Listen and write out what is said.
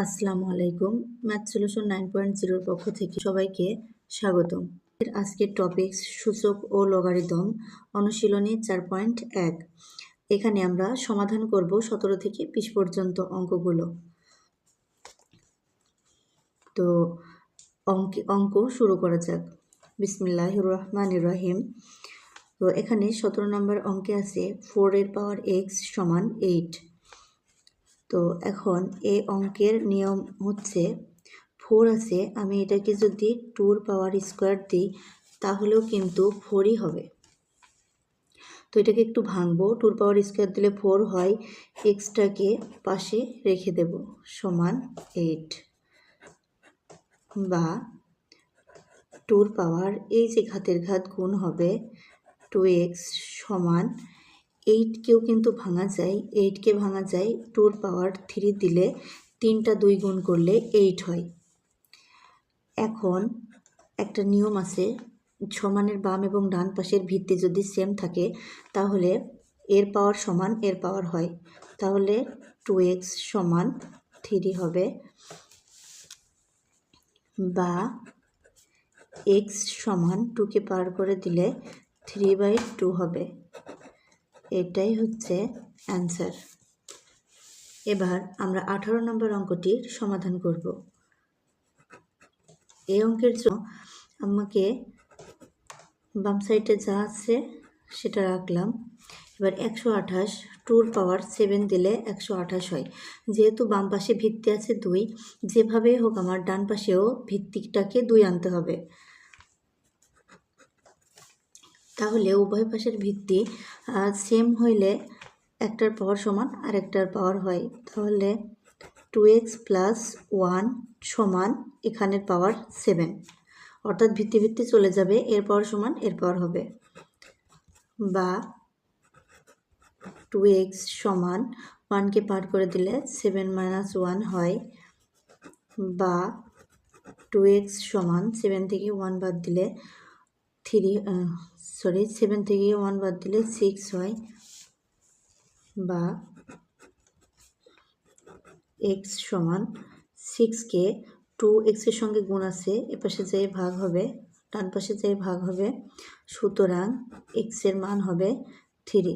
আসসালামু আলাইকুম। Math solution 9.0 এর পক্ষ থেকে সবাইকে স্বাগতম। আজকের টপিকস সূচক ও লগারিদম অনুশীলনী 4.1। এখানে আমরা সমাধান করব 17 থেকে 20 পর্যন্ত অঙ্কগুলো। তো অঙ্ক শুরু করা যাক। বিসমিল্লাহির রহমানির রহিম। তো এখানে 17 নম্বর অঙ্কে আছে 4 এর পাওয়ার x সমান 8। তো এখন এই অঙ্কের নিয়ম হচ্ছে 4 আছে, আমি এটাকে যদি 2 পাওয়ার স্কোয়ার দিই তাহলেও কিন্তু 4ই হবে। তো এটাকে একটু ভাঙবো, 2 পাওয়ার স্কোয়ার দিলে 4 হয়, এক্সটাকে পাশে রেখে দেব সমান 8, বা 2 পাওয়ার এই যে ঘাতের ঘাত গুণ হবে 2x সমান 8কেও কিন্তু ভাঙা যায়, 8কে ভাঙা যায় 2 পাওয়ার 3 দিলে 3টা 2 গুণ করলে 8 হয়। এখন একটা নিয়ম আছে, সমানের বাম এবং ডান পাশের ভিত্তি যদি সেম থাকে তাহলে এর পাওয়ার সমান এর পাওয়ার হয়, তাহলে 2x সমান 3 হবে, বা x সমান 2কে পার করে দিলে 3/2 হবে। এটাই হচ্ছে অ্যান্সার। এবার আমরা 18 নম্বর অঙ্কটির সমাধান করব। এই অঙ্কের জন্য আমাকে বাম সাইডে যা আছে সেটা রাখলাম। এবার 128 2 পাওয়ার 7 দিলে 128 হয়। যেহেতু বাম পাশে ভিত্তি আছে 2, যেভাবেই হোক আমার ডান পাশেও ভিত্তিটাকে 2 আনতে হবে। তাহলে উভয় পাশের ভিত্তি সেম হইলে একটার পাওয়ার সমান আর একটার পাওয়ার হয়। তাহলে 2x প্লাস 1 সমান এখানের পাওয়ার 7, অর্থাৎ ভিত্তি ভিত্তি চলে যাবে, এর পাওয়ার সমান এর পাওয়ার হবে, বা 2x সমান 1কে পার করে দিলে 7 - 1 হয়, বা 2x সমান 7 থেকে 1 বাদ দিলে 7 থেকে 1 বাদ দিলে 6 হয়, বা x সমান 6কে 2x এর সঙ্গে গুণ আছে, এপাশে যাই ভাগ হবে, ডান পাশে যাই ভাগ হবে, সুতরাং x এর মান হবে 3।